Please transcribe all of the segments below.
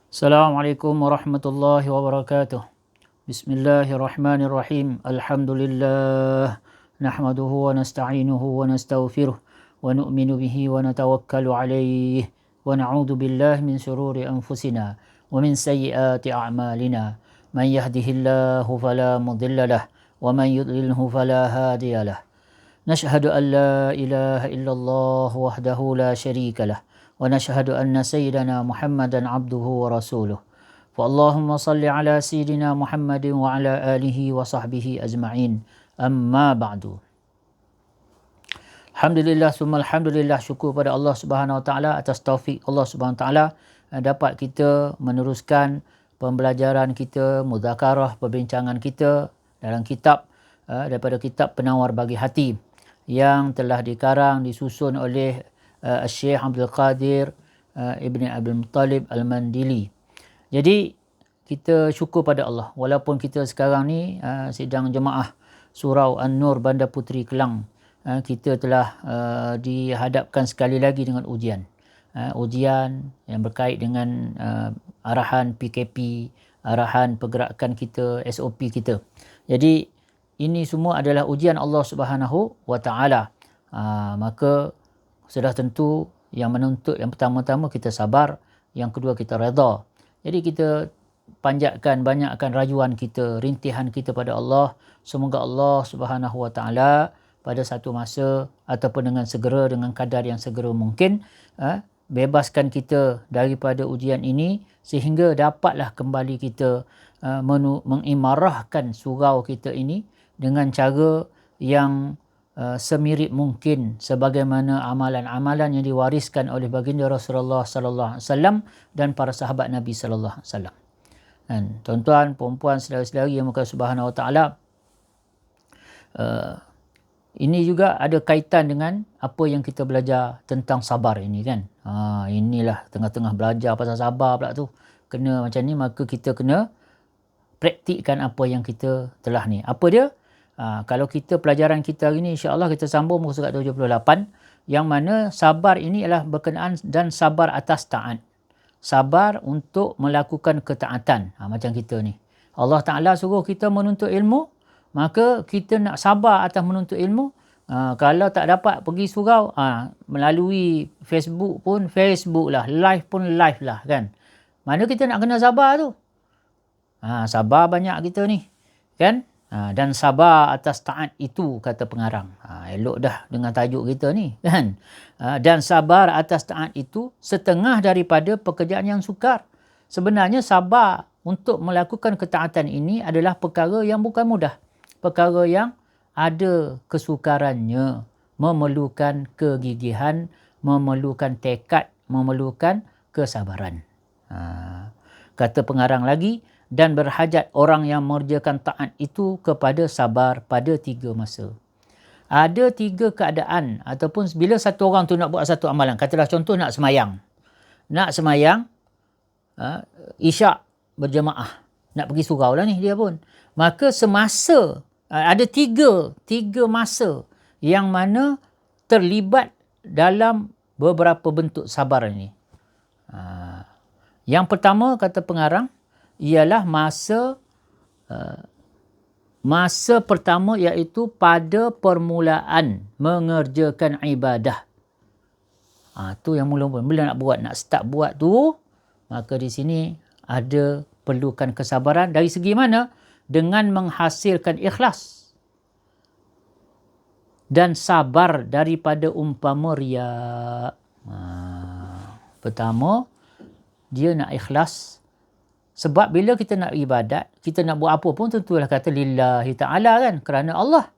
Assalamualaikum warahmatullahi wabarakatuh. Bismillahirrahmanirrahim. Alhamdulillah. Nahmaduhu wa nasta'inuhu wa nastaghfiruh. Wa nu'minu bihi wa natawakkalu alayh. Wa na'udhu billahi min syururi anfusina. Wa min sayyiati a'malina. Man yahdihillahu fala mudilla lah. Wa man yudlilhu fala hadiya lah. نشهد أن لا إله إلا الله وحده لا شريك له ونشهد أن سيدنا محمدا عبده ورسوله فاللهم صل على سيدنا محمد وعلى آله وصحبه أجمعين أما بعد. Alhamdulillah summa alhamdulillah, syukur pada Allah Subhanahu Wa Taala atas taufik Allah Subhanahu Wa Taala dapat kita meneruskan pembelajaran kita, mudzakarah, perbincangan kita dalam kitab daripada kitab Penawar Bagi Hati yang telah dikarang, disusun oleh Syekh Abdul Qadir Ibn Abdul Muttalib Al-Mandili. Jadi kita syukur pada Allah walaupun kita sekarang ni sidang jemaah Surau An-Nur Bandar Puteri Kelang, kita telah dihadapkan sekali lagi dengan ujian. Ujian yang berkait dengan arahan PKP, arahan pergerakan kita, SOP kita. Jadi ini semua adalah ujian Allah Subhanahu Wa Taala. Maka sudah tentu yang menuntut yang pertama-tama kita sabar, yang kedua kita redha. Jadi kita panjatkan, banyakkan rayuan kita, rintihan kita pada Allah. Semoga Allah Subhanahu Wa Taala pada satu masa ataupun dengan segera, dengan kadar yang segera mungkin, bebaskan kita daripada ujian ini sehingga dapatlah kembali kita mengimarahkan surau kita ini dengan cara yang semirip mungkin sebagaimana amalan-amalan yang diwariskan oleh baginda Rasulullah sallallahu alaihi wasallam dan para sahabat Nabi sallallahu alaihi wasallam. Dan tuan-tuan, puan-puan, saudara-saudari yang muka Subhanahu Wa Taala, ini juga ada kaitan dengan apa yang kita belajar tentang sabar ini kan. Inilah tengah-tengah belajar pasal sabar pula tu. Kena macam ni, maka kita kena praktikkan apa yang kita telah ni. Apa dia? Kalau kita pelajaran kita hari ni, insya-Allah kita sambung muka surat 78, yang mana sabar ini adalah berkenaan dan sabar atas taat. Sabar untuk melakukan ketaatan. Macam kita ni. Allah Ta'ala suruh kita menuntut ilmu, maka kita nak sabar atas menuntut ilmu. Kalau tak dapat pergi surau, melalui Facebook pun Facebook lah, live pun live lah kan. Mana kita nak kena sabar tu? Sabar banyak kita ni kan. Dan sabar atas taat itu, kata pengarang. Elok dah dengan tajuk kita ni kan. Dan sabar atas taat itu setengah daripada pekerjaan yang sukar. Sebenarnya sabar untuk melakukan ketaatan ini adalah perkara yang bukan mudah. Perkara yang ada kesukarannya, memerlukan kegigihan, memerlukan tekad, memerlukan kesabaran. Kata pengarang lagi, dan berhajat orang yang mengerjakan taat itu kepada sabar pada 3 masa. Ada 3 keadaan ataupun bila satu orang tu nak buat satu amalan. Katalah contoh nak semayang. Nak semayang, isyak berjemaah. Nak pergi surau lah ni dia pun. Maka semasa, ada 3 masa yang mana terlibat dalam beberapa bentuk sabar ini. Yang pertama, kata pengarang, ialah masa pertama, iaitu pada permulaan mengerjakan ibadah. Tu yang mula-mula bila nak buat, nak start buat tu, maka di sini ada perlukan kesabaran dari segi mana? Dengan menghasilkan ikhlas dan sabar daripada umpama riya. Pertama, dia nak ikhlas. Sebab bila kita nak ibadat, kita nak buat apa pun tentulah kata lillahi ta'ala kan, kerana Allah.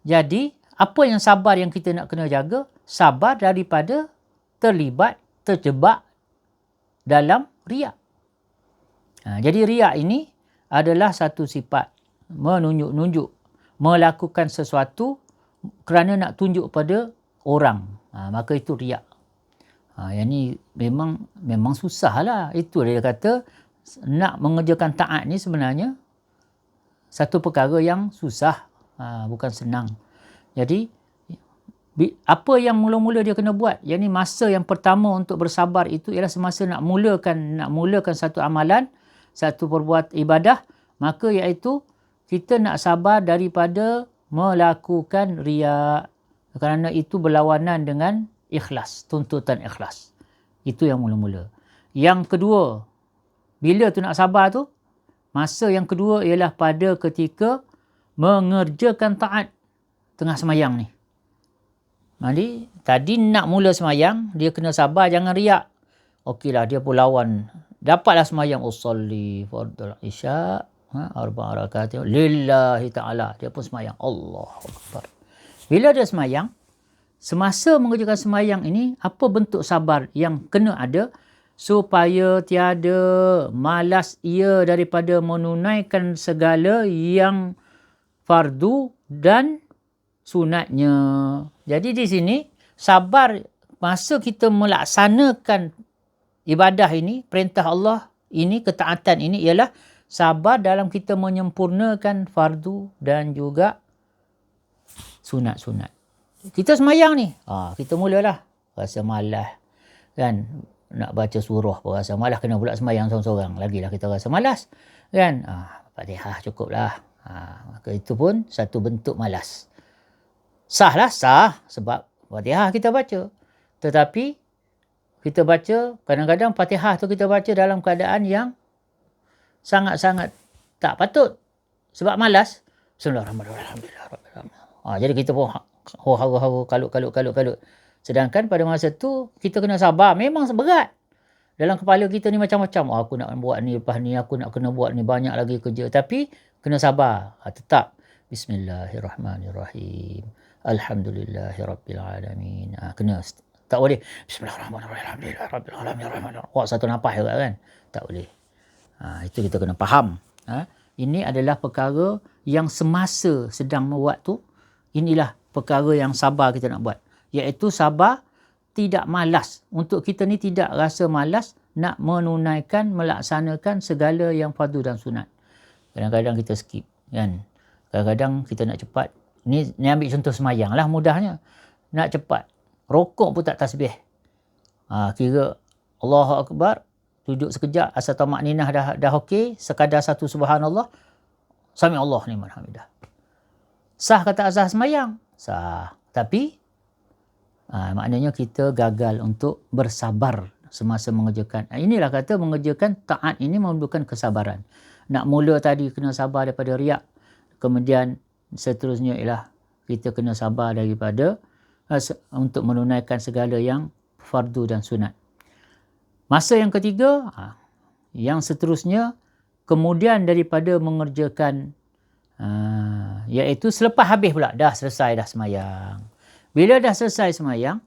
Jadi, apa yang sabar yang kita nak kena jaga? Sabar daripada terjebak dalam riak. Jadi riak ini adalah satu sifat menunjuk-nunjuk, melakukan sesuatu kerana nak tunjuk pada orang. Maka itu riak. Yang ni memang susah lah. Itu dia kata, nak mengerjakan taat ni sebenarnya satu perkara yang susah, bukan senang. Jadi Apa yang mula-mula dia kena buat? Yang ni masa yang pertama untuk bersabar itu ialah semasa nak mulakan satu amalan, satu perbuatan ibadah, maka iaitu kita nak sabar daripada melakukan riya. Kerana itu berlawanan dengan ikhlas, tuntutan ikhlas. Itu yang mula-mula. Yang kedua, bila tu nak sabar tu? Masa yang kedua ialah pada ketika mengerjakan taat tengah semayang ni. Jadi, tadi nak mula semayang, dia kena sabar, jangan riak. Okeylah, dia pun lawan. Dapatlah semayang, usalli fardul isya, arba' rakaat, lillahi ta'ala. Dia pun semayang. Allahu Akbar. Bila dia semayang, semasa mengerjakan semayang ini, apa bentuk sabar yang kena ada supaya tiada malas ia daripada menunaikan segala yang fardu dan sunatnya. Jadi di sini sabar masa kita melaksanakan ibadah ini, perintah Allah ini, ketaatan ini ialah sabar dalam kita menyempurnakan fardu dan juga sunat-sunat. Kita semayang ni, kita mulalah rasa malas kan, nak baca surah pun rasa malas, kena pula semayang seorang-seorang, lagilah kita rasa malas kan. Fatihah cukuplah. Maka itu pun satu bentuk malas. Sah sebab Fatihah kita baca. Tetapi kita baca, kadang-kadang Fatihah tu kita baca dalam keadaan yang sangat-sangat tak patut. Sebab malas. Bismillahirrahmanirrahim. Jadi kita pun haru-haru, kalut. Sedangkan pada masa tu kita kena sabar. Memang berat. Dalam kepala kita ni macam-macam. Aku nak buat ni, lepas ni aku nak kena buat ni, banyak lagi kerja. Tapi kena sabar. Tetap. Bismillahirrahmanirrahim. Alhamdulillahirrabbilalamin. Kena. Tak boleh. Bismillahirrahmanirrahim. Satu nafas juga kan. Tak boleh. Itu kita kena faham. Ini adalah perkara yang semasa sedang membuat tu. Inilah perkara yang sabar kita nak buat. Iaitu sabar tidak malas. Untuk kita ni tidak rasa malas nak menunaikan, melaksanakan segala yang fardu dan sunat. Kadang-kadang kita skip kan. Kadang-kadang kita nak cepat. Ni ambil contoh semayang lah mudahnya. Nak cepat. Rokok pun tak tasbih. Kira Allahu Akbar. Duduk sekejap. Asal tamakninah dah okey. Sekadar satu subhanallah. Sami Allah liman hamidah. Sah kata azhar semayang? Sah. Tapi maknanya kita gagal untuk bersabar semasa mengerjakan. Inilah kata mengerjakan taat ini memerlukan kesabaran. Nak mula tadi kena sabar daripada riak. Kemudian seterusnya ialah kita kena sabar daripada untuk menunaikan segala yang fardu dan sunat. Masa yang ketiga, yang seterusnya, kemudian daripada mengerjakan, iaitu selepas habis pula, dah selesai dah semayang. Bila dah selesai semayang,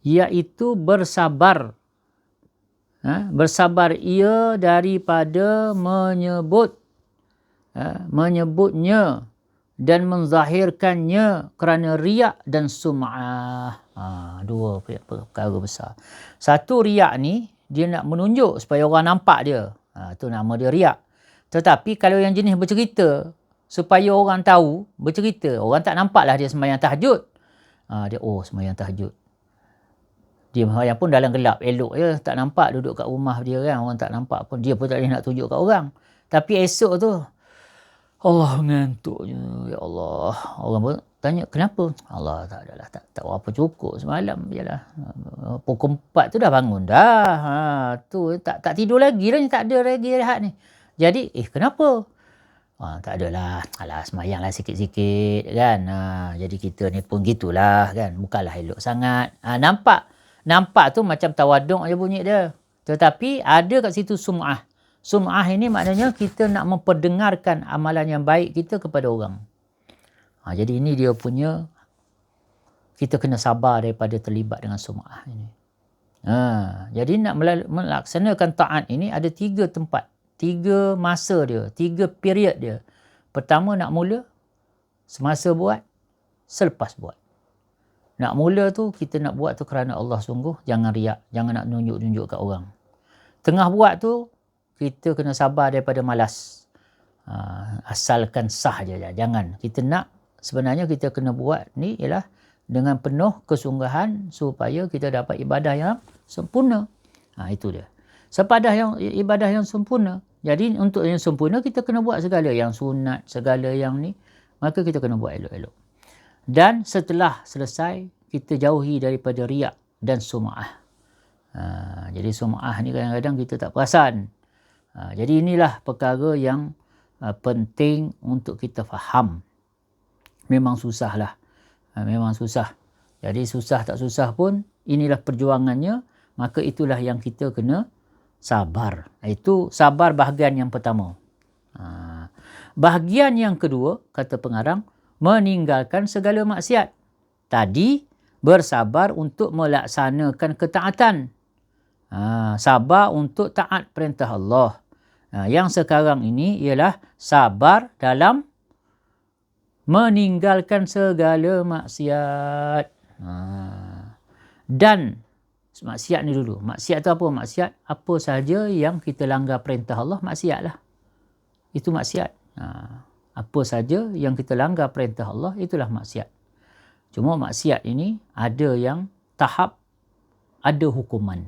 iaitu bersabar. Bersabar ia daripada menyebutnya dan menzahirkannya kerana riak dan sum'ah. Dua perkara besar. Satu, riak ni dia nak menunjuk supaya orang nampak dia. Itu nama dia riak. Tetapi kalau yang jenis bercerita supaya orang tahu, bercerita, orang tak nampaklah dia sembahyang tahajud. Dia sembahyang tahajud. Dia sembahyang pun dalam gelap, elok je, tak nampak, duduk kat rumah dia kan, orang tak nampak pun, dia pun tak boleh nak tunjuk kat orang. Tapi esok tu Allah mengantuknya, ya Allah. Orang pun tanya, kenapa? Allah tak adalah, tak apa cukup semalam jelah. Pukul 4 tu dah bangun dah. Tu tak tidur lagi dah ni, tak ada lagi rehat ni. Jadi, kenapa? Tak adalah. Alah, semayanglah sikit-sikit kan. Jadi kita ni pun gitulah kan. Bukanlah elok sangat. Nampak tu macam tawaduk je bunyi dia. Tetapi ada kat situ sum'ah. Sum'ah ini maknanya kita nak memperdengarkan amalan yang baik kita kepada orang. Jadi ini dia punya, kita kena sabar daripada terlibat dengan sum'ah ini. Jadi nak melaksanakan taat ini ada 3 tempat. 3 masa dia. 3 period dia. Pertama nak mula, semasa buat, selepas buat. Nak mula tu, kita nak buat tu kerana Allah sungguh. Jangan riak. Jangan nak nunjuk-nunjuk kat orang. Tengah buat tu, kita kena sabar daripada malas. Asalkan sah je. Jangan. Kita nak, sebenarnya kita kena buat ni ialah dengan penuh kesungguhan supaya kita dapat ibadah yang sempurna. Itu dia. Ibadah yang sempurna. Jadi untuk yang sempurna kita kena buat segala yang sunat, segala yang ni, maka kita kena buat elok-elok. Dan setelah selesai, kita jauhi daripada riak dan sum'ah. Jadi sum'ah ni kadang-kadang kita tak perasan. Jadi inilah perkara yang penting untuk kita faham. Memang susah lah. Memang susah. Jadi susah tak susah pun, inilah perjuangannya. Maka itulah yang kita kena sabar. Itu sabar bahagian yang pertama. Bahagian yang kedua, kata pengarang, meninggalkan segala maksiat. Tadi, bersabar untuk melaksanakan ketaatan. Sabar untuk taat perintah Allah. Yang sekarang ini ialah sabar dalam meninggalkan segala maksiat. Dan maksiat ni dulu. Maksiat tu apa? Maksiat apa sahaja yang kita langgar perintah Allah, maksiat lah. Itu maksiat. Apa sahaja yang kita langgar perintah Allah, itulah maksiat. Cuma maksiat ini ada yang tahap, ada hukuman.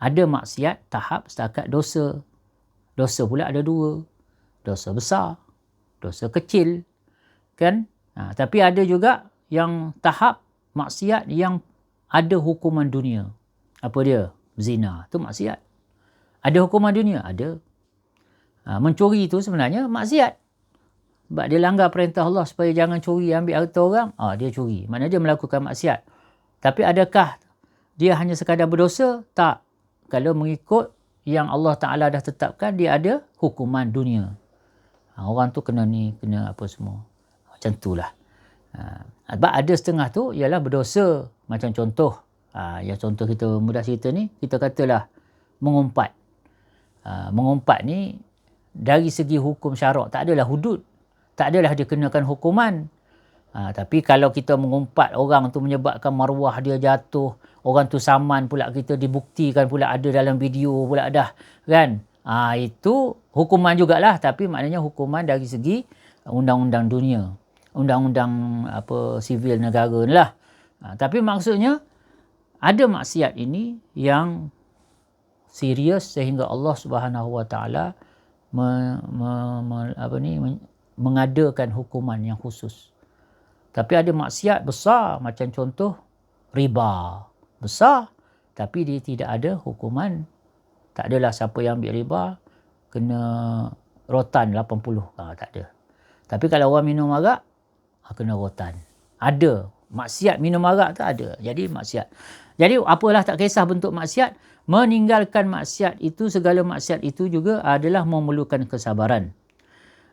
Ada maksiat tahap setakat dosa. Dosa pula ada dua. Dosa besar, dosa kecil. Kan? Tapi ada juga yang tahap maksiat yang ada hukuman dunia. Apa dia? Zina. Itu maksiat. Ada hukuman dunia? Ada. Mencuri itu sebenarnya maksiat. Sebab dia langgar perintah Allah supaya jangan curi, ambil harta orang. Dia curi. Maknanya dia melakukan maksiat. Tapi adakah dia hanya sekadar berdosa? Tak. Kalau mengikut yang Allah Ta'ala dah tetapkan, dia ada hukuman dunia. Orang tu kena ni, kena apa semua. Macam itulah. Sebab ada setengah tu ialah berdosa. Macam contoh, yang contoh kita mudah cerita ni, kita katalah mengumpat. Mengumpat ni dari segi hukum syarak tak adalah hudud. Tak adalah dia kenakan hukuman. Tapi kalau kita mengumpat orang tu menyebabkan maruah dia jatuh, orang tu saman pula, kita dibuktikan pula ada dalam video pula dah. Kan? Itu hukuman jugalah, tapi maknanya hukuman dari segi undang-undang dunia. Undang-undang sivil negara ni lah. Tapi maksudnya ada maksiat ini yang serius sehingga Allah Subhanahu Wa Taala mengadakan hukuman yang khusus. Tapi ada maksiat besar macam contoh riba. Besar tapi dia tidak ada hukuman. Tak adalah siapa yang ambil riba kena rotan 80. Tak ada. Tapi kalau orang minum arak kena rotan. Ada. Maksiat minum arak tu ada. Jadi maksiat. Jadi apalah, tak kisah bentuk maksiat, meninggalkan maksiat itu, segala maksiat itu juga adalah memerlukan kesabaran.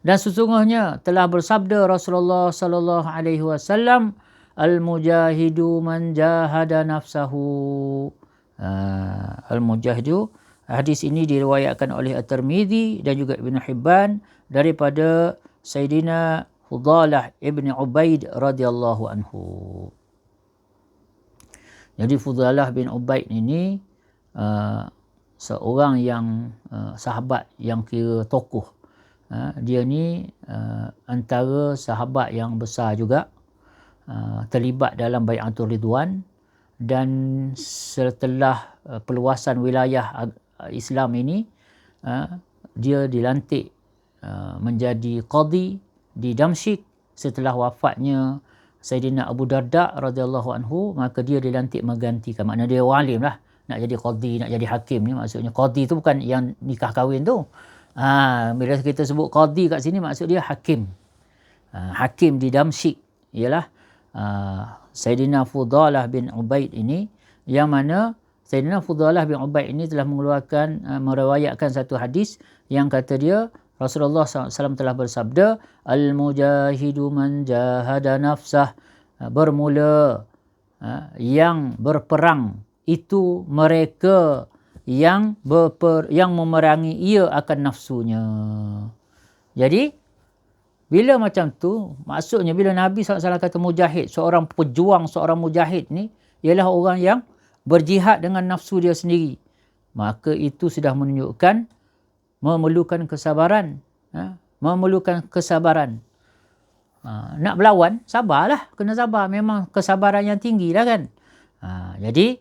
Dan sesungguhnya telah bersabda Rasulullah sallallahu alaihi wasallam, al-mujahidu man jahada nafsahu. Al-mujahidu, hadis ini diriwayatkan oleh At-Tirmizi dan juga Ibn Hibban daripada Sayyidina Fudalah ibn Ubaid radhiyallahu anhu. Jadi Fudalah bin Ubaid ini seorang yang sahabat yang kira tokoh. Dia ni antara sahabat yang besar juga, terlibat dalam Bai'atul Ridwan, dan setelah perluasan wilayah Islam ini, dia dilantik menjadi qadi di Damsyik setelah wafatnya Sayyidina Abu Darda radhiyallahu anhu. Maka dia dilantik menggantikan. Maknanya dia walim lah, nak jadi qadi, nak jadi hakim ni. Maksudnya qadi tu bukan yang nikah kahwin tu. Bila kita sebut qadi kat sini, maksud dia hakim. Hakim di Damsyik ialah Sayyidina Fudalah bin Ubaid ini, yang mana Sayyidina Fudalah bin Ubaid ini telah meriwayatkan satu hadis yang kata dia, Rasulullah SAW telah bersabda, al-mujahidu man jahada nafsah. Bermula yang berperang itu mereka yang memerangi ia akan nafsunya. Jadi bila macam tu, maksudnya bila Nabi SAW kata mujahid, seorang pejuang, seorang mujahid ni ialah orang yang berjihad dengan nafsu dia sendiri. Maka itu sudah menunjukkan memerlukan kesabaran. memerlukan kesabaran. Nak berlawan, sabarlah. Kena sabar. Memang kesabaran yang tinggi lah kan. Jadi,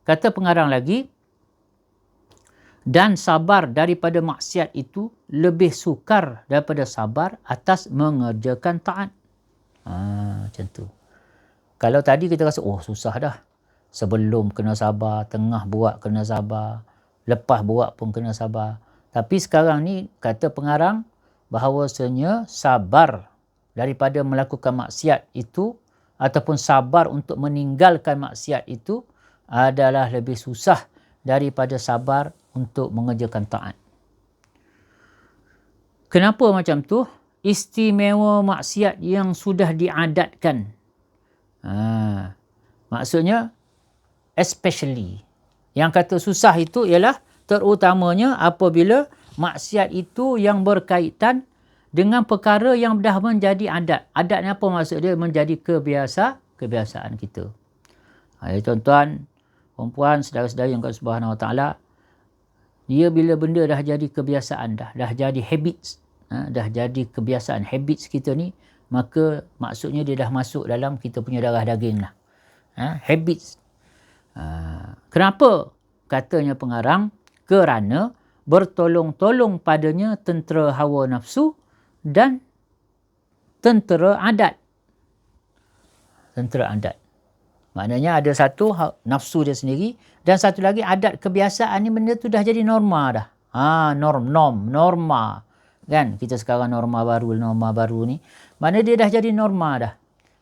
kata pengarang lagi, dan sabar daripada maksiat itu lebih sukar daripada sabar atas mengerjakan taat. Macam tu. Kalau tadi kita rasa, susah dah. Sebelum kena sabar, tengah buat kena sabar, lepas buat pun kena sabar. Tapi sekarang ni, kata pengarang, bahawasanya sabar daripada melakukan maksiat itu ataupun sabar untuk meninggalkan maksiat itu adalah lebih susah daripada sabar untuk mengerjakan taat. Kenapa macam tu? Istimewa maksiat yang sudah diadatkan. Maksudnya especially. Yang kata susah itu ialah terutamanya apabila maksiat itu yang berkaitan dengan perkara yang dah menjadi adat. Adat ni apa maksud dia? Menjadi kebiasaan kita. Tuan-tuan, perempuan, saudara-saudara yang kat Subhanahu Wa Taala, dia bila benda dah jadi kebiasaan dah jadi habits, dah jadi kebiasaan habits kita ni, maka maksudnya dia dah masuk dalam kita punya darah daging lah. Habits. Kenapa? Katanya pengarang, kerana bertolong-tolong padanya tentera hawa nafsu dan tentera adat. Tentera adat. Maknanya ada satu nafsu dia sendiri dan satu lagi adat kebiasaan ni, benda tu dah jadi norma dah. Norma. Kan? Kita sekarang norma baru ni. Maknanya dia dah jadi norma dah.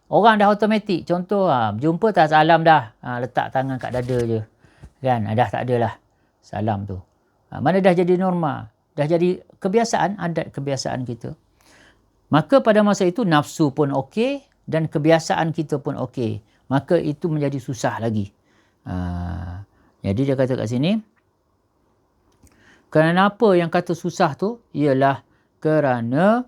Orang dah automatik. Contoh, jumpa tak salam dah. Letak tangan kat dada je. Kan? Dah tak adalah salam tu. Mana dah jadi norma. Dah jadi kebiasaan, adat kebiasaan kita. Maka pada masa itu nafsu pun okey dan kebiasaan kita pun okey. Maka itu menjadi susah lagi. Jadi dia kata kat sini, kenapa yang kata susah tu? Ialah kerana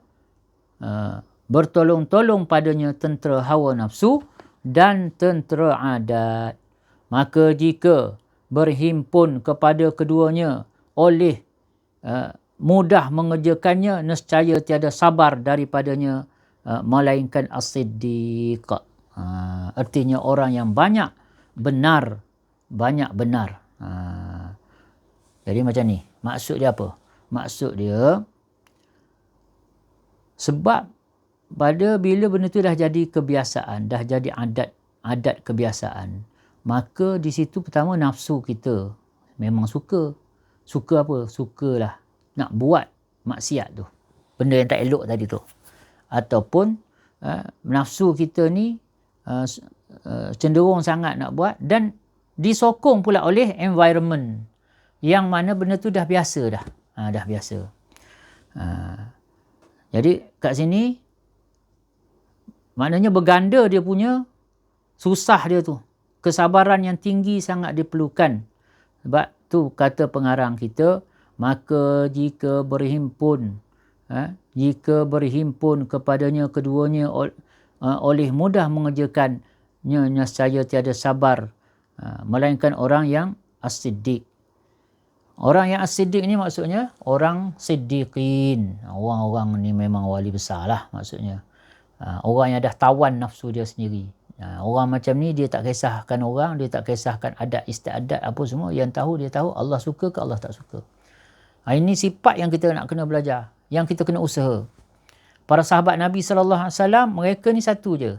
bertolong-tolong padanya tentera hawa nafsu dan tentera adat. Maka jika berhimpun kepada keduanya oleh mudah mengerjakannya, nescaya tiada sabar daripadanya melainkan as-siddiq. Artinya orang yang banyak benar. Jadi macam ni. Maksud dia apa? Maksud dia, sebab bila benda tu dah jadi kebiasaan, dah jadi adat kebiasaan, maka di situ pertama nafsu kita memang suka. Suka apa? Sukalah nak buat maksiat tu. Benda yang tak elok tadi tu. Ataupun nafsu kita ni cenderung sangat nak buat dan disokong pula oleh environment yang mana benda tu dah biasa dah. Dah biasa. Jadi kat sini maknanya berganda dia punya susah dia tu. Kesabaran yang tinggi sangat diperlukan. Sebab tu kata pengarang kita, maka jika berhimpun kepadanya keduanya oleh mudah mengerjakannya, nescaya tiada sabar melainkan orang yang as-siddiq. Orang yang as-siddiq ni maksudnya orang siddiqin. Orang-orang ni memang wali besar lah maksudnya. Orang yang dah tawan nafsu dia sendiri. Orang macam ni dia tak kisahkan orang, dia tak kisahkan adat istiadat apa semua. Yang tahu dia tahu Allah suka ke Allah tak suka. Ini sifat yang kita nak kena belajar, yang kita kena usaha. Para sahabat Nabi SAW, mereka ni satu je.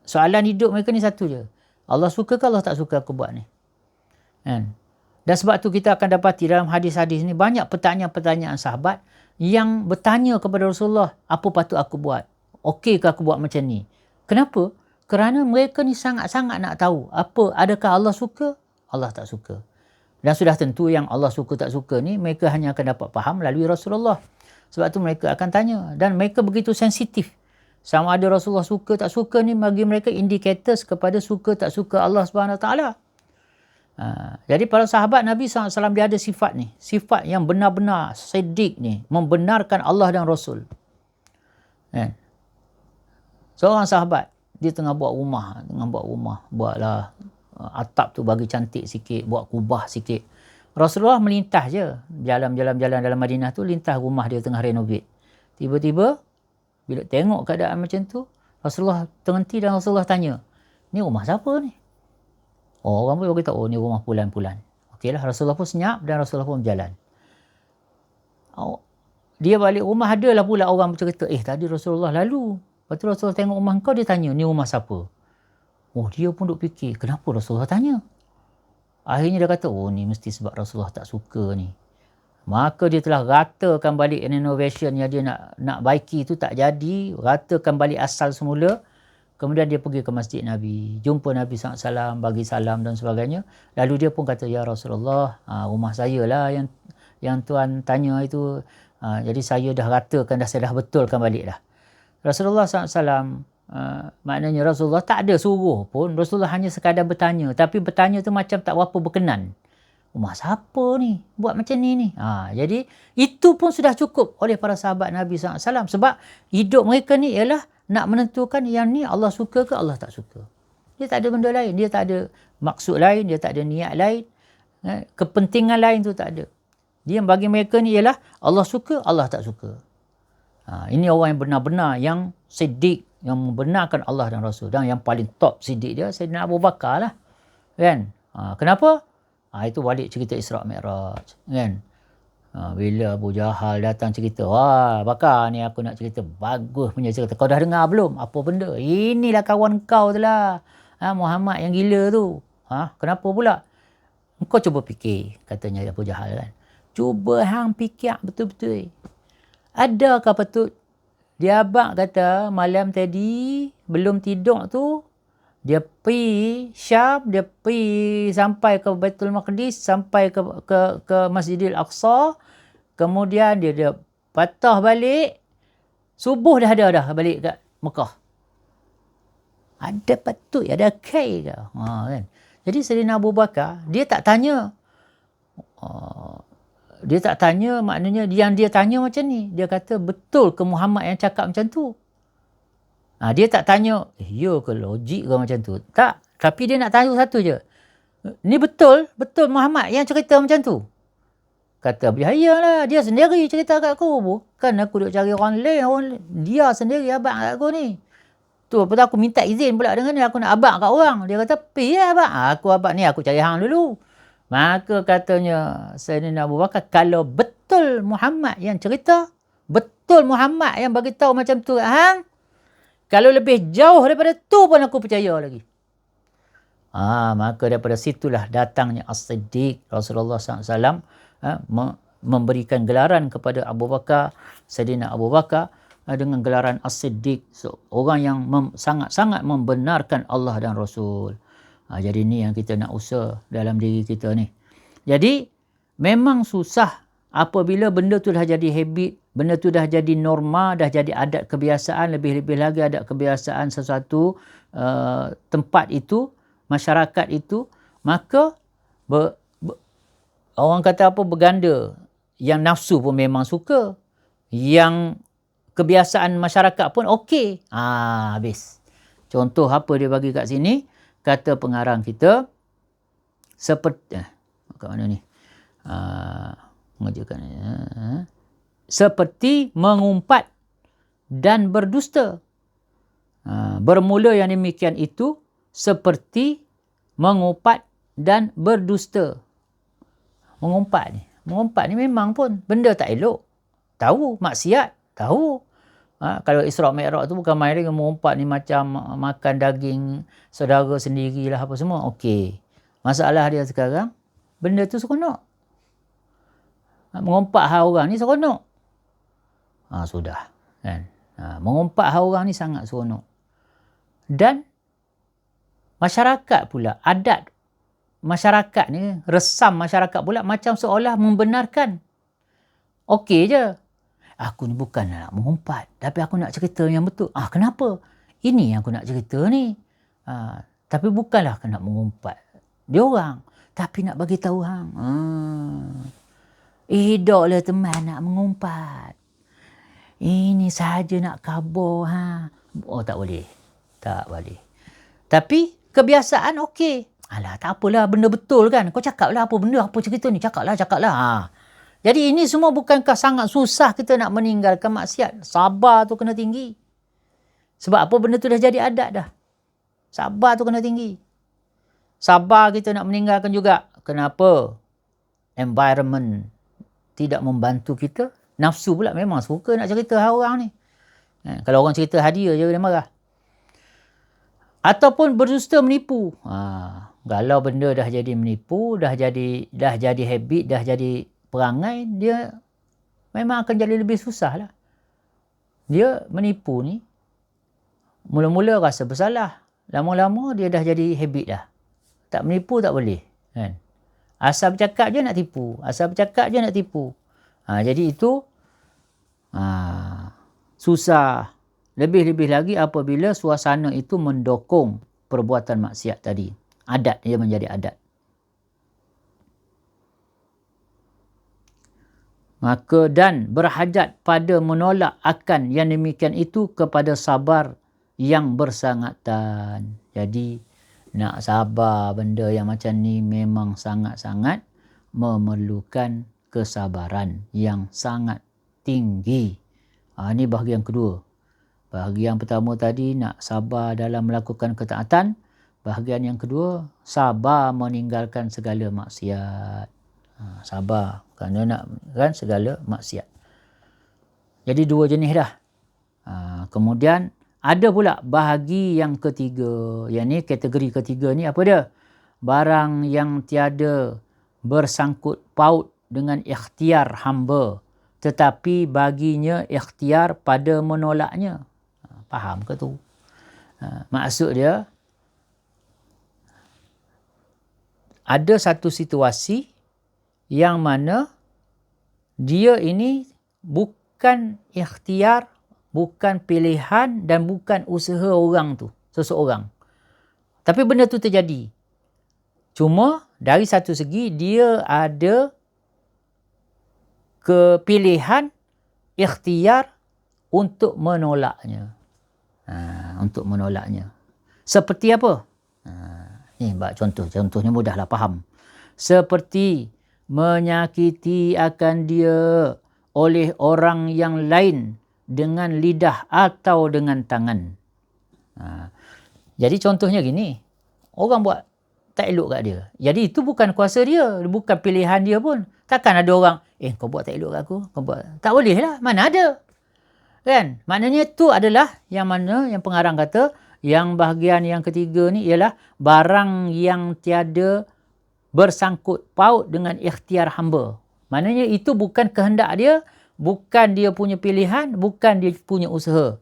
Soalan hidup mereka ni satu je. Allah suka ke Allah tak suka aku buat ni? Kan? Dan sebab tu kita akan dapati dalam hadis-hadis ni banyak pertanyaan-pertanyaan sahabat yang bertanya kepada Rasulullah, apa patut aku buat? Okey ke aku buat macam ni? Kenapa? Kerana mereka ni sangat-sangat nak tahu adakah Allah suka, Allah tak suka. Dan sudah tentu yang Allah suka tak suka ni mereka hanya akan dapat faham melalui Rasulullah. Sebab tu mereka akan tanya dan mereka begitu sensitif. Sama ada Rasulullah suka tak suka ni bagi mereka indicators kepada suka tak suka Allah Subhanahu Wa Taala. Jadi para sahabat Nabi SAW dia ada sifat ni. Sifat yang benar-benar siddiq ni. Membenarkan Allah dan Rasul. Seorang sahabat, dia tengah buat rumah. Buatlah atap tu bagi cantik sikit. Buat kubah sikit. Rasulullah melintas je. Jalan dalam Madinah tu, lintas rumah dia tengah renovate. Tiba-tiba bila tengok keadaan macam tu, Rasulullah terhenti dan Rasulullah tanya, ni rumah siapa ni? Orang pun beritahu, ni rumah Fulan-Fulan. Okeylah, Rasulullah pun senyap dan Rasulullah pun berjalan. Dia balik rumah, adalah pula orang bercerita, tadi Rasulullah lalu. Lepas tu Rasulullah tengok rumah kau, dia tanya, ni rumah siapa? Dia pun duk fikir, kenapa Rasulullah tanya? Akhirnya dia kata, ni mesti sebab Rasulullah tak suka ni. Maka dia telah ratakan balik renovation yang dia nak baiki tu tak jadi. Ratakan balik asal semula. Kemudian dia pergi ke masjid Nabi. Jumpa Nabi SAW, bagi salam dan sebagainya. Lalu dia pun kata, ya Rasulullah, rumah saya lah yang tuan tanya itu. Jadi saya dah ratakan, saya dah betulkan balik dah. Rasulullah SAW, maknanya Rasulullah tak ada suruh pun. Rasulullah hanya sekadar bertanya. Tapi bertanya tu macam tak berapa berkenan. Rumah siapa ni? Buat macam ni. Jadi itu pun sudah cukup oleh para sahabat Nabi SAW. Sebab hidup mereka ni ialah nak menentukan yang ni Allah suka ke Allah tak suka. Dia tak ada benda lain. Dia tak ada maksud lain. Dia tak ada niat lain. Kepentingan lain tu tak ada. Dia bagi mereka ni ialah Allah suka, Allah tak suka. Ini orang yang benar-benar, yang siddiq, yang membenarkan Allah dan Rasul. Dan yang paling top siddiq dia, Sayyidina Abu Bakar lah. Kan? Kenapa? Itu balik cerita Isra' Mi'raj. Kan? Bila Abu Jahal datang cerita, Bakar ni aku nak cerita, bagus punya cerita. Kau dah dengar belum? Apa benda? Inilah kawan kau tu lah. Muhammad yang gila tu. Kenapa pula? Kau cuba fikir, katanya Abu Jahal kan. Cuba hang fikir betul-betul. Adakah patut dia abang kata malam tadi belum tidur tu dia pergi Syam, dia pergi sampai ke Baitul Maqdis, sampai ke Masjidil Aqsa, kemudian dia patah balik, subuh dah balik kat Mekah. Ada patut, ada kai ke? Kan? Jadi Sayyidina Abu Bakar, dia tak tanya. Dia tak tanya, maknanya yang dia tanya macam ni. Dia kata, betul ke Muhammad yang cakap macam tu? Dia tak tanya, ya ke logik ke macam tu? Tak. Tapi dia nak tanya satu je. Ni betul Muhammad yang cerita macam tu? Kata, lah. Dia sendiri cerita kat aku. Bukan aku duk cari orang lain. Dia sendiri abang kat aku ni. Tu lepas tu aku minta izin pula dengan dia. Aku nak abang kat orang. Dia kata, pergi abang. Aku abang ni, aku cari hang dulu. Maka katanya Sayyidina Abu Bakar, kalau betul Muhammad yang cerita, betul Muhammad yang bagi tahu macam tu kat hang, kalau lebih jauh daripada tu pun aku percaya lagi. Maka daripada situlah datangnya As-Siddiq. Rasulullah SAW memberikan gelaran kepada Abu Bakar, Sayyidina Abu Bakar, dengan gelaran As-Siddiq. Orang yang sangat-sangat membenarkan Allah dan Rasul. Jadi ni yang kita nak usaha dalam diri kita ni. Jadi memang susah apabila benda tu dah jadi habit, benda tu dah jadi norma, dah jadi adat kebiasaan, lebih-lebih lagi adat kebiasaan sesuatu tempat itu, masyarakat itu, maka orang kata apa, berganda. Yang nafsu pun memang suka, yang kebiasaan masyarakat pun okey. Habis. Contoh apa dia bagi kat sini? Kata pengarang kita, seperti kat mana ni? Mengajarkan seperti mengumpat dan berdusta. Bermula yang demikian itu seperti mengumpat dan berdusta. Mengumpat ni memang pun benda tak elok. Tahu, maksiat, tahu. Kalau Isra' Mi'raj tu bukan main lagi, mengumpat ni macam makan daging saudara sendirilah apa semua. Okey. Masalah dia sekarang, benda tu seronok. Mengumpat hal orang ni seronok. Sudah. Kan? Mengumpat hal orang ni sangat seronok. Dan masyarakat pula, adat masyarakat ni, resam masyarakat pula macam seolah membenarkan. Okey je. Aku ni bukan nak mengumpat, tapi aku nak cerita yang betul. Kenapa? Ini yang aku nak cerita ni. Tapi bukanlah nak mengumpat dia orang, tapi nak bagi tahu hang. Hiduplah teman nak mengumpat. Ini sahaja nak kabur. Tak boleh. Tak boleh. Tapi kebiasaan okey. Tak apalah, benda betul kan. Kau cakaplah apa benda, apa cerita ni. Cakaplah. Jadi ini semua bukankah sangat susah kita nak meninggalkan maksiat? Sabar tu kena tinggi. Sebab apa, benda tu dah jadi adat dah. Sabar tu kena tinggi. Sabar kita nak meninggalkan juga. Kenapa? Environment tidak membantu kita. Nafsu pula memang suka nak cerita orang ni. Kalau orang cerita hadiah je dia marah. Ataupun berdusta menipu. Kalau benda dah jadi menipu, dah jadi habit, dah jadi perangai, dia memang akan jadi lebih susah lah. Dia menipu ni, mula-mula rasa bersalah. Lama-lama dia dah jadi habit dah. Tak menipu tak boleh. Kan? Asal bercakap je nak tipu. Jadi itu susah. Lebih-lebih lagi apabila suasana itu mendukung perbuatan maksiat tadi. Adat, dia menjadi adat. Maka dan berhajat pada menolak akan yang demikian itu kepada sabar yang bersangatan. Jadi nak sabar benda yang macam ni memang sangat-sangat memerlukan kesabaran yang sangat tinggi. Ini bahagian kedua. Bahagian pertama tadi nak sabar dalam melakukan ketaatan. Bahagian yang kedua, sabar meninggalkan segala maksiat. Sabar kerana nak meninggalkan segala maksiat. Jadi dua jenis dah. Kemudian ada pula bahagi yang ketiga. Yang ni kategori ketiga ni apa dia? Barang yang tiada bersangkut paut dengan ikhtiar hamba, tetapi baginya ikhtiar pada menolaknya. Faham ke tu? Maksud dia, ada satu situasi yang mana dia ini bukan ikhtiar, bukan pilihan dan bukan usaha orang tu, seseorang. Tapi benda tu terjadi. Cuma dari satu segi dia ada kepilihan, ikhtiar untuk menolaknya. Untuk menolaknya. Seperti apa? Ni contohnya mudahlah faham. Seperti menyakiti akan dia oleh orang yang lain dengan lidah atau dengan tangan. Jadi contohnya gini, orang buat tak elok kat dia. Jadi itu bukan kuasa dia, bukan pilihan dia pun. Takkan ada orang, kau buat tak elok kat aku, kau buat. Tak boleh lah, mana ada. Kan? Maknanya tu adalah yang mana yang pengarang kata, yang bahagian yang ketiga ni ialah barang yang tiada bersangkut paut dengan ikhtiar hamba. Maknanya itu bukan kehendak dia, bukan dia punya pilihan, bukan dia punya usaha.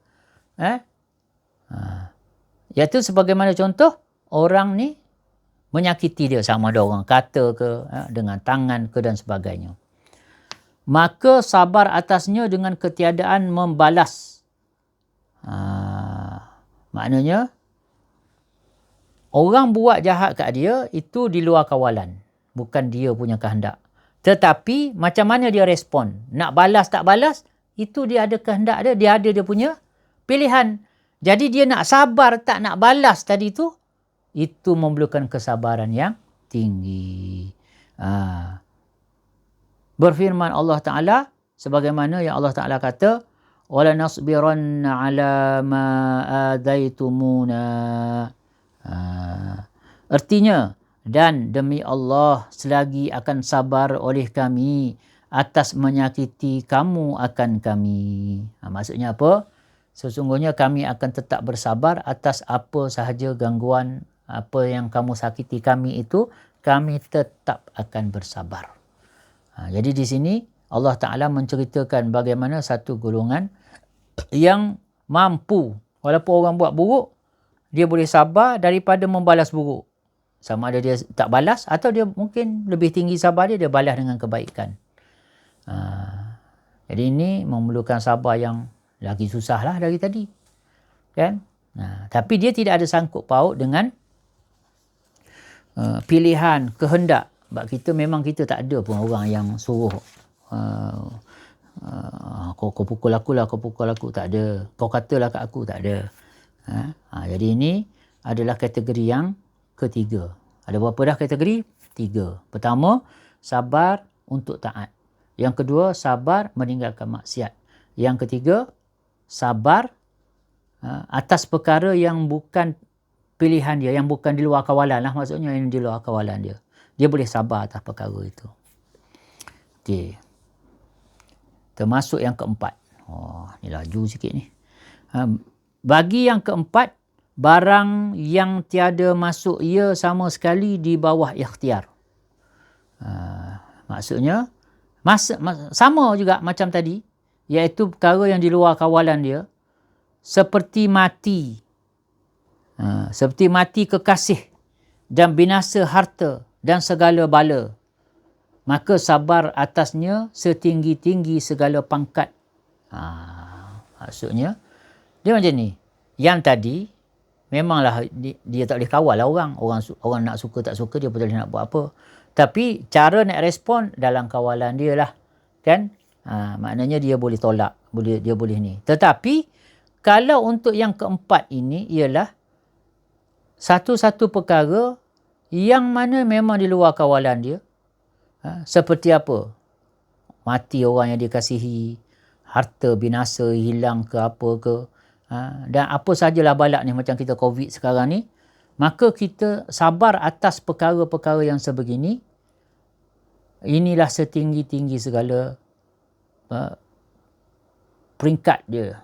Iaitu sebagaimana contoh, orang ni menyakiti dia, sama ada orang kata ke, dengan tangan ke dan sebagainya. Maka sabar atasnya dengan ketiadaan membalas. Maknanya, orang buat jahat kat dia, itu di luar kawalan. Bukan dia punya kehendak. Tetapi, macam mana dia respon? Nak balas tak balas, itu dia ada kehendak dia, dia ada dia punya pilihan. Jadi, dia nak sabar tak nak balas tadi tu, itu memerlukan kesabaran yang tinggi. Berfirman Allah Ta'ala, sebagaimana yang Allah Ta'ala kata, وَلَنَصْبِرَنَّ عَلَى مَا آذَيْتُمُونَ. Artinya, dan demi Allah selagi akan sabar oleh kami atas menyakiti kamu akan kami. Maksudnya apa? Sesungguhnya kami akan tetap bersabar atas apa sahaja gangguan, apa yang kamu sakiti kami itu, kami tetap akan bersabar. Jadi di sini Allah Ta'ala menceritakan bagaimana satu golongan yang mampu, walaupun orang buat buruk, dia boleh sabar daripada membalas buruk. Sama ada dia tak balas atau dia mungkin lebih tinggi sabar dia balas dengan kebaikan. Jadi ini memerlukan sabar yang lagi susah lah dari tadi. Kan? Tapi dia tidak ada sangkut paut dengan pilihan, kehendak. Sebab kita memang kita tak ada pun orang yang suruh kau pukul aku lah, kau pukul aku. Tak ada. Kau katalah kat aku. Tak ada. Jadi ini adalah kategori yang ketiga. Ada berapa dah kategori? 3. Pertama, sabar untuk taat. Yang kedua, sabar meninggalkan maksiat. Yang ketiga, sabar atas perkara yang bukan pilihan dia, yang bukan di luar kawalan lah, maksudnya yang di luar kawalan dia. Dia boleh sabar atas perkara itu. Okey. Termasuk yang keempat. Ni laju sikit ni. Bagi yang keempat, barang yang tiada masuk ia sama sekali di bawah ikhtiar. Maksudnya, sama juga macam tadi, iaitu perkara yang di luar kawalan dia, seperti mati. Seperti mati kekasih dan binasa harta dan segala bala. Maka sabar atasnya setinggi-tinggi segala pangkat. Maksudnya, dia macam ni. Yang tadi, memanglah dia tak boleh kawal lah orang. Orang nak suka tak suka, dia pun tak boleh nak buat apa. Tapi, cara nak respon dalam kawalan dia lah. Kan? Maknanya dia boleh tolak. Dia boleh ni. Tetapi, kalau untuk yang keempat ini, ialah satu-satu perkara yang mana memang di luar kawalan dia. Seperti apa? Mati orang yang dikasihi, harta binasa hilang ke apa ke, dan apa sajalah balak ni macam kita COVID sekarang ni, maka kita sabar atas perkara-perkara yang sebegini. Inilah setinggi-tinggi segala peringkat dia.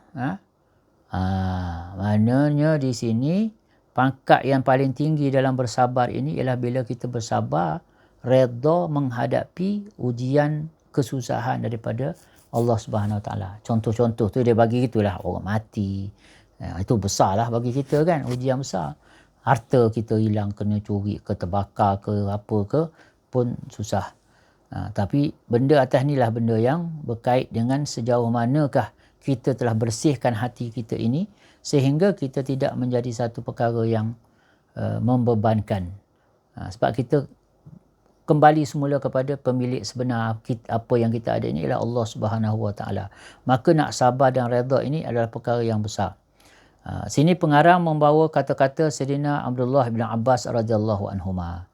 Maknanya di sini pangkat yang paling tinggi dalam bersabar ini ialah bila kita bersabar, redha menghadapi ujian kesusahan daripada Allah Subhanahu Wa Taala. Contoh-contoh tu dia bagi gitulah, orang mati. Itu besarlah bagi kita kan, ujian besar. Harta kita hilang, kena curi ke, terbakar ke, apa ke pun susah. Tapi benda atas ni lah benda yang berkait dengan sejauh manakah kita telah bersihkan hati kita ini sehingga kita tidak menjadi satu perkara yang membebankan. Sebab kita kembali semula kepada pemilik sebenar apa yang kita ada ini ialah Allah Subhanahu Wa Taala. Maka nak sabar dan redha ini adalah perkara yang besar. Sini pengarang membawa kata-kata Sayyidina Abdullah bin Abbas radhiyallahu anhuma.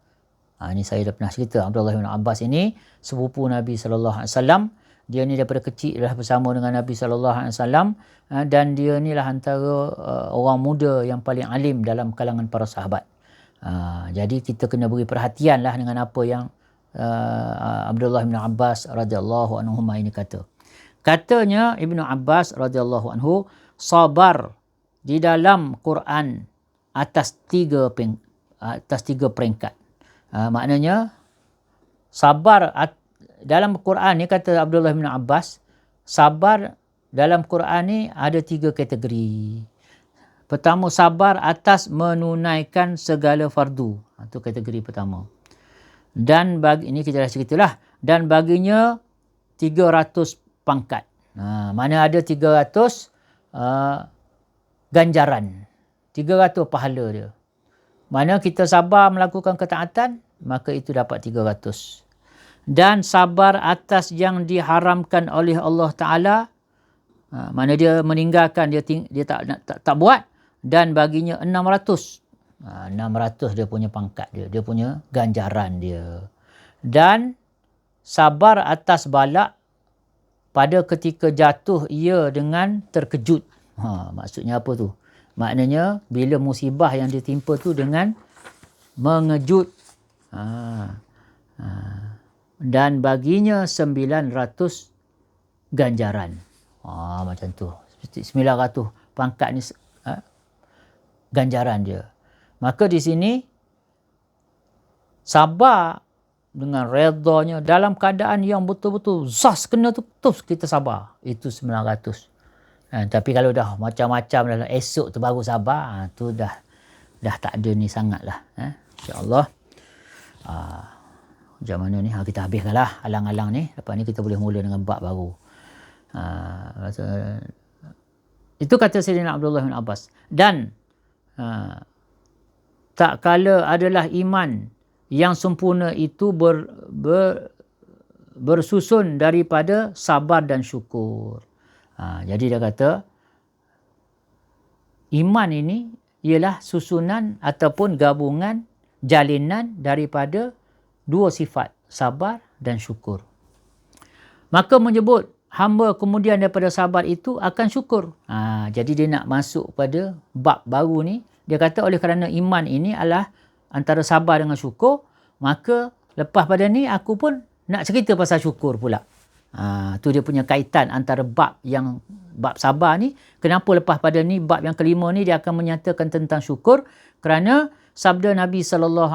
Ini saya dah pernah cerita. Abdullah bin Abbas ini sepupu Nabi sallallahu alaihi wasallam. Dia ni daripada kecil dah bersama dengan Nabi sallallahu alaihi wasallam, dan dia ni lah antara orang muda yang paling alim dalam kalangan para sahabat. Jadi kita kena beri perhatian lah dengan apa yang Abdullah bin Abbas radhiyallahu anhu ini kata. Katanya Ibnu Abbas radhiyallahu anhu, sabar di dalam Quran atas tiga peringkat. Maknanya sabar dalam Quran ni, kata Abdullah bin Abbas, sabar dalam Quran ni ada 3 kategori. Pertama, sabar atas menunaikan segala fardu. Itu kategori pertama. Dan ini kita dah ceritalah. Dan baginya 300 pangkat. Mana ada 300 ganjaran. 300 pahala dia. Mana kita sabar melakukan ketaatan, maka itu dapat 300. Dan sabar atas yang diharamkan oleh Allah Ta'ala, mana dia meninggalkan, dia tak buat, dan baginya 600. 600 dia punya pangkat dia. Dia punya ganjaran dia. Dan sabar atas balak pada ketika jatuh ia dengan terkejut. Maksudnya apa tu? Maknanya bila musibah yang ditimpa tu dengan mengejut. Dan baginya 900 ganjaran. Macam tu. 900 pangkat ni ganjaran dia. Maka di sini sabar dengan redanya dalam keadaan yang betul-betul zas kena tu, terus kita sabar. Itu 900. Tapi kalau dah macam-macam dah, esok tu baru sabar, tu dah tak ada ni sangat lah. InsyaAllah. Macam mana ni? Kita habiskan lah alang-alang ni. Lepas ni kita boleh mula dengan bab baru. Itu kata Sayyidina Abdullah bin Abbas. Dan tak kala adalah iman yang sempurna itu bersusun daripada sabar dan syukur. Jadi dia kata, iman ini ialah susunan ataupun gabungan jalinan daripada 2 sifat, sabar dan syukur. Maka menyebut hamba kemudian daripada sabar itu akan syukur. Jadi dia nak masuk pada bab baru ni. Dia kata oleh kerana iman ini adalah antara sabar dengan syukur, maka lepas pada ni aku pun nak cerita pasal syukur pula. Tu dia punya kaitan antara bab sabar ni. Kenapa lepas pada ni bab yang kelima ni dia akan menyatakan tentang syukur? Kerana sabda Nabi SAW,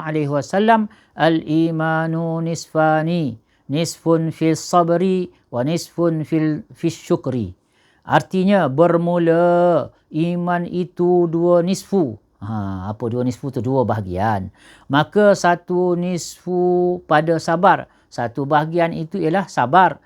al-imanu nisfani, nisfun fil sabri wa nisfun fil syukri. Artinya bermula iman itu dua nisfu. Apa dua nisfu tu? Dua bahagian. Maka satu nisfu pada sabar. Satu bahagian itu ialah sabar.